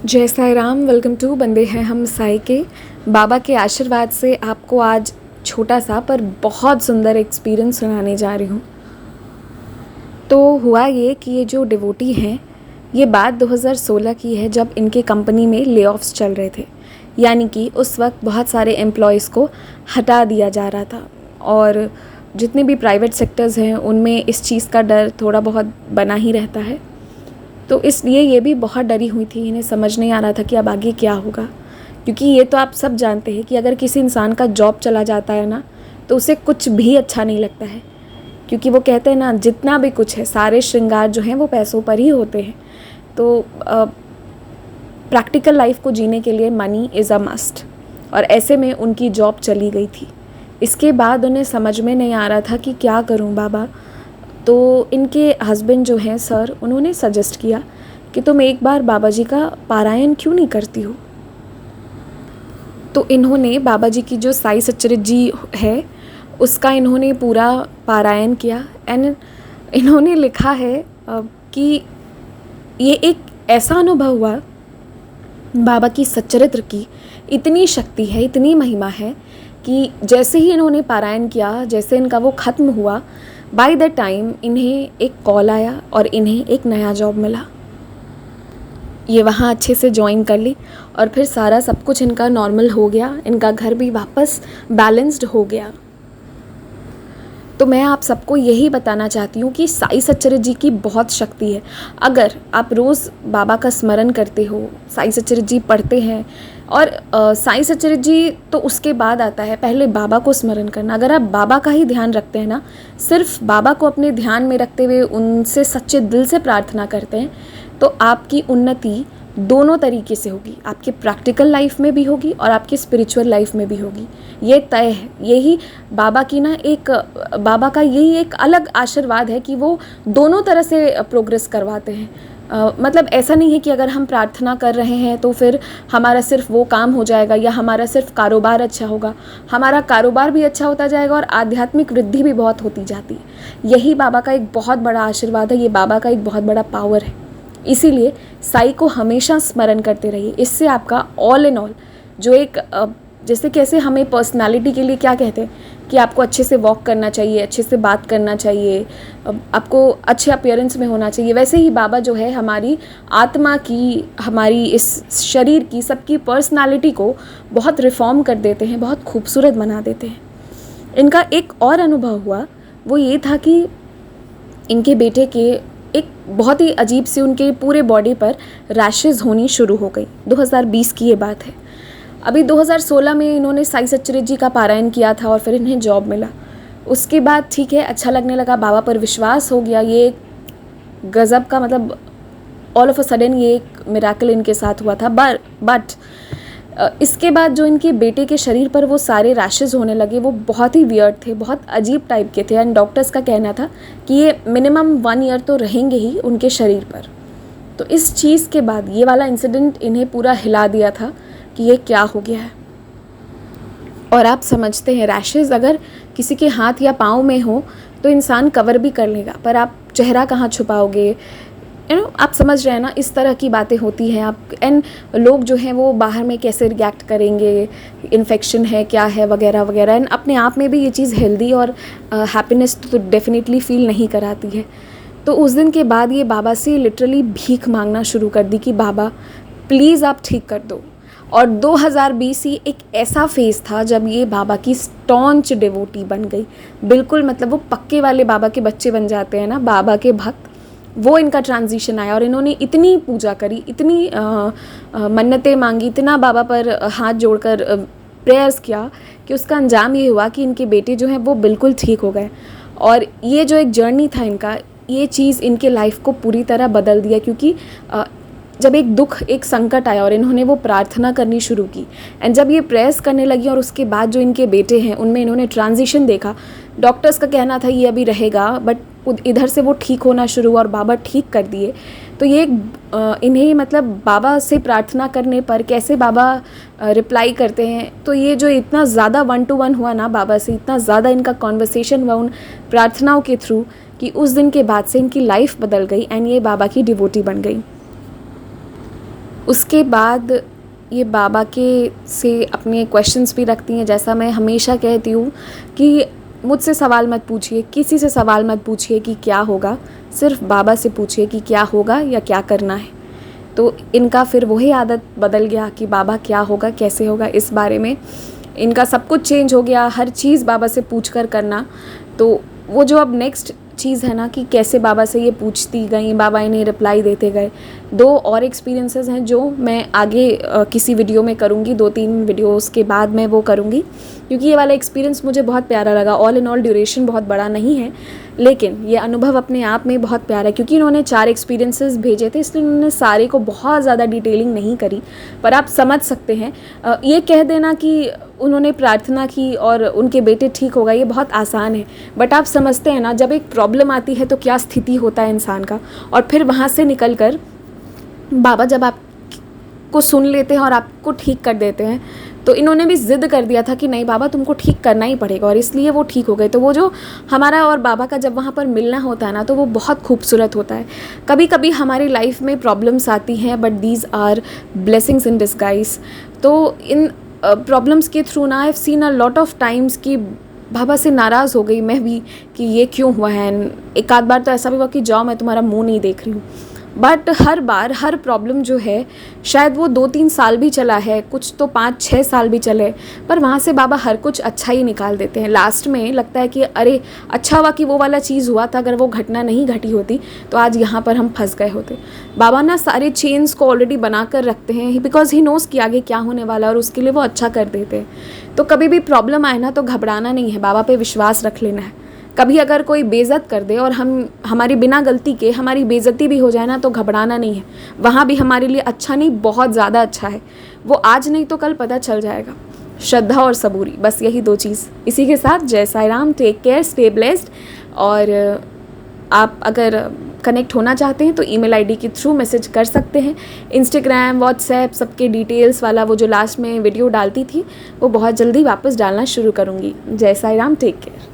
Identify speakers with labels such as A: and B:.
A: जय Sai Ram. Welcome to बंदे हैं हम साई के। बाबा के आशीर्वाद से आपको आज छोटा सा पर बहुत सुंदर एक्सपीरियंस सुनाने जा रही हूँ। तो हुआ ये कि ये जो डिवोटी हैं, ये बात 2016 की है, जब इनके कंपनी में ले-ऑफ्स चल रहे थे। यानी कि उस वक्त बहुत सारे एम्प्लॉयज़ को हटा दिया जा रहा था और जितने भी प्राइवेट सेक्टर्स हैं उनमें इस चीज़ का डर थोड़ा बहुत बना ही रहता है। तो इसलिए ये भी बहुत डरी हुई थी, इन्हें समझ नहीं आ रहा था कि अब आगे क्या होगा। क्योंकि ये तो आप सब जानते हैं कि अगर किसी इंसान का जॉब चला जाता है ना, तो उसे कुछ भी अच्छा नहीं लगता है। क्योंकि वो कहते हैं ना, जितना भी कुछ है, सारे श्रृंगार जो हैं वो पैसों पर ही होते हैं। तो प्रैक्टिकल लाइफ को जीने के लिए मनी इज़ अ मस्ट, और ऐसे में उनकी जॉब चली गई थी। इसके बाद उन्हें समझ में नहीं आ रहा था कि क्या करूं बाबा। तो इनके हस्बैंड जो हैं सर, उन्होंने सजेस्ट किया कि तुम एक बार बाबा जी का पारायण क्यों नहीं करती हो। तो इन्होंने बाबा जी की जो साई सच्चरित जी है उसका इन्होंने पूरा पारायण किया। एंड इन्होंने लिखा है कि ये एक ऐसा अनुभव हुआ, बाबा की सच्चरित्र की इतनी शक्ति है, इतनी महिमा है कि जैसे ही इन्होंने पारायण किया, जैसे इनका वो ख़त्म हुआ, बाय द टाइम इन्हें एक कॉल आया और इन्हें एक नया जॉब मिला। ये वहाँ अच्छे से ज्वाइन कर ली और फिर सारा सब कुछ इनका नॉर्मल हो गया, इनका घर भी वापस बैलेंस्ड हो गया। तो मैं आप सबको यही बताना चाहती हूँ कि साई सच्चरित जी की बहुत शक्ति है। अगर आप रोज़ बाबा का स्मरण करते हो, साई सच्चरित जी पढ़ते हैं, और साई सच्चरित जी तो उसके बाद आता है, पहले बाबा को स्मरण करना। अगर आप बाबा का ही ध्यान रखते हैं ना, सिर्फ बाबा को अपने ध्यान में रखते हुए उनसे सच्चे दिल से प्रार्थना करते हैं, तो आपकी उन्नति दोनों तरीके से होगी। आपके प्रैक्टिकल लाइफ में भी होगी और आपके स्पिरिचुअल लाइफ में भी होगी। ये तय है। यही बाबा की ना एक बाबा का यही एक अलग आशीर्वाद है कि वो दोनों तरह से प्रोग्रेस करवाते हैं। मतलब ऐसा नहीं है कि अगर हम प्रार्थना कर रहे हैं तो फिर हमारा सिर्फ वो काम हो जाएगा या हमारा सिर्फ कारोबार अच्छा होगा। हमारा कारोबार भी अच्छा होता जाएगा और आध्यात्मिक वृद्धि भी बहुत होती जाती है। यही बाबा का एक बहुत बड़ा आशीर्वाद है, ये बाबा का एक बहुत बड़ा पावर है। इसीलिए साई को हमेशा स्मरण करते रहिए। इससे आपका ऑल इन ऑल जो एक जैसे कैसे हमें पर्सनालिटी के लिए क्या कहते हैं कि आपको अच्छे से वॉक करना चाहिए, अच्छे से बात करना चाहिए, आपको अच्छे अपीयरेंस में होना चाहिए, वैसे ही बाबा जो है हमारी आत्मा की, हमारी इस शरीर की, सबकी पर्सनालिटी को बहुत रिफॉर्म कर देते हैं, बहुत खूबसूरत बना देते हैं। इनका एक और अनुभव हुआ, वो ये था कि इनके बेटे के एक बहुत ही अजीब सी उनके पूरे बॉडी पर रैशेज़ होनी शुरू हो गई। 2020 की ये बात है। अभी 2016 में इन्होंने साई सच्चरित जी का पारायण किया था और फिर इन्हें जॉब मिला। उसके बाद ठीक है, अच्छा लगने लगा, बाबा पर विश्वास हो गया। ये गज़ब का, मतलब ऑल ऑफ अ सडन ये एक मिरेकल इनके साथ हुआ था। बट इसके बाद जो इनके बेटे के शरीर पर वो सारे रैशेज़ होने लगे, वो बहुत ही वियर्ड थे, बहुत अजीब टाइप के थे। एंड डॉक्टर्स का कहना था कि ये मिनिमम 1 ईयर तो रहेंगे ही उनके शरीर पर। तो इस चीज़ के बाद ये वाला इंसिडेंट इन्हें पूरा हिला दिया था कि ये क्या हो गया है। और आप समझते हैं, रैशेज़ अगर किसी के हाथ या पाँव में हो तो इंसान कवर भी कर लेगा, पर आप चेहरा कहाँ छुपाओगे, आप समझ रहे हैं ना, इस तरह की बातें होती हैं। आप एंड लोग जो हैं वो बाहर में कैसे रिएक्ट करेंगे, इन्फेक्शन है क्या है, वगैरह वगैरह। एंड अपने आप में भी ये चीज़ हेल्दी और हैप्पीनेस तो डेफिनेटली फील नहीं कराती है। तो उस दिन के बाद ये बाबा से लिटरली भीख मांगना शुरू कर दी कि बाबा प्लीज़ आप ठीक कर दो। और 2020 ही एक ऐसा फेज़ था जब ये बाबा की स्टॉन्च डिवोटी बन गई। बिल्कुल, मतलब वो पक्के वाले बाबा के बच्चे बन जाते हैं ना, बाबा के भक्त। वो इनका ट्रांजिशन आया और इन्होंने इतनी पूजा करी, इतनी मन्नतें मांगी, इतना बाबा पर हाथ जोड़कर प्रेयर्स किया कि उसका अंजाम ये हुआ कि इनके बेटे जो हैं वो बिल्कुल ठीक हो गए। और ये जो एक जर्नी था इनका, ये चीज़ इनके लाइफ को पूरी तरह बदल दिया। क्योंकि जब एक दुख, एक संकट आया और इन्होंने वो प्रार्थना करनी शुरू की, एंड जब ये प्रेयर्स करने लगी और उसके बाद जो इनके बेटे हैं उनमें इन्होंने ट्रांजिशन देखा। डॉक्टर्स का कहना था ये अभी रहेगा, बट इधर से वो ठीक होना शुरू हुआ और बाबा ठीक कर दिए। तो ये इन्हें, मतलब बाबा से प्रार्थना करने पर कैसे बाबा रिप्लाई करते हैं, तो ये जो इतना ज़्यादा 1 to 1 हुआ ना बाबा से, इतना ज़्यादा इनका कॉन्वर्सेशन हुआ उन प्रार्थनाओं के थ्रू, कि उस दिन के बाद से इनकी लाइफ बदल गई एंड ये बाबा की डिवोटी बन गई। उसके बाद ये बाबा के से अपने क्वेश्चंस भी रखती हैं। जैसा मैं हमेशा कहती हूँ कि मुझसे सवाल मत पूछिए, किसी से सवाल मत पूछिए कि क्या होगा, सिर्फ बाबा से पूछिए कि क्या होगा या क्या करना है। तो इनका फिर वही आदत बदल गया कि बाबा क्या होगा, कैसे होगा, इस बारे में इनका सब कुछ चेंज हो गया, हर चीज़ बाबा से पूछ कर करना। तो वो जो अब नेक्स्ट चीज़ है ना कि कैसे बाबा से ये पूछती गई, बाबा इन्हें रिप्लाई देते गए। 2 और एक्सपीरियंसेस हैं जो मैं आगे किसी वीडियो में करूँगी, 2-3 वीडियोस के बाद मैं वो करूँगी, क्योंकि ये वाला एक्सपीरियंस मुझे बहुत प्यारा लगा। ऑल इन ऑल ड्यूरेशन बहुत बड़ा नहीं है, लेकिन ये अनुभव अपने आप में बहुत प्यारा है, क्योंकि इन्होंने 4 एक्सपीरियंसेस भेजे थे, इसलिए उन्होंने सारे को बहुत ज़्यादा डिटेलिंग नहीं करी। पर आप समझ सकते हैं, ये कह देना कि उन्होंने प्रार्थना की और उनके बेटे ठीक हो गए, ये बहुत आसान है। बट आप समझते हैं ना, जब एक प्रॉब्लम आती है तो क्या स्थिति होता है इंसान का, और फिर वहाँ से निकल कर बाबा जब आपको सुन लेते हैं और आपको ठीक कर देते हैं, तो इन्होंने भी ज़िद कर दिया था कि नहीं बाबा तुमको ठीक करना ही पड़ेगा, और इसलिए वो ठीक हो गए। तो वो जो हमारा और बाबा का जब वहाँ पर मिलना होता है ना, तो वो बहुत खूबसूरत होता है। कभी कभी हमारी लाइफ में प्रॉब्लम्स आती हैं, but these are blessings in disguise. तो इन प्रॉब्लम्स के थ्रू ना I have seen a lot of times कि बाबा से नाराज़ हो गई मैं भी कि ये क्यों हुआ है। एक आध बार तो ऐसा भी हुआ कि जाओ मैं तुम्हारा मुंह नहीं देख रही हूँ। But her bar her problem जो है, शायद वो 2-3 साल भी चला है, कुछ तो 5-6 साल भी चले, पर वहाँ से बाबा हर कुछ अच्छा ही निकाल देते हैं। लास्ट में लगता है कि अरे अच्छा हुआ कि वो वाला चीज़ हुआ था, अगर वो घटना नहीं घटी होती तो आज यहाँ पर हम फंस गए होते। बाबा ना सारे चेन्स को ऑलरेडी बना कर रखते हैं, बिकॉज ही नोज़ कि आगे क्या होने वाला है, और उसके लिए वो अच्छा कर देते हैं। तो कभी भी प्रॉब्लम आए ना तो घबराना नहीं है, बाबा पे विश्वास रख लेना है। कभी अगर कोई बेइज्जत कर दे और हमारी बिना गलती के हमारी बेइज्जती भी हो जाए ना, तो घबराना नहीं है। वहाँ भी हमारे लिए अच्छा नहीं, बहुत ज़्यादा अच्छा है। वो आज नहीं तो कल पता चल जाएगा। श्रद्धा और सबूरी, बस यही 2 चीज़। इसी के साथ जय Sai Ram, take care, stay blessed. और आप अगर कनेक्ट होना चाहते हैं तो ईमेल आईडी के थ्रू मैसेज कर सकते हैं। इंस्टाग्राम, व्हाट्सएप, सबके डिटेल्स वाला वो जो लास्ट में वीडियो डालती थी, वो बहुत जल्दी वापस डालना शुरू करूँगी। जय साई राम, टेक केयर।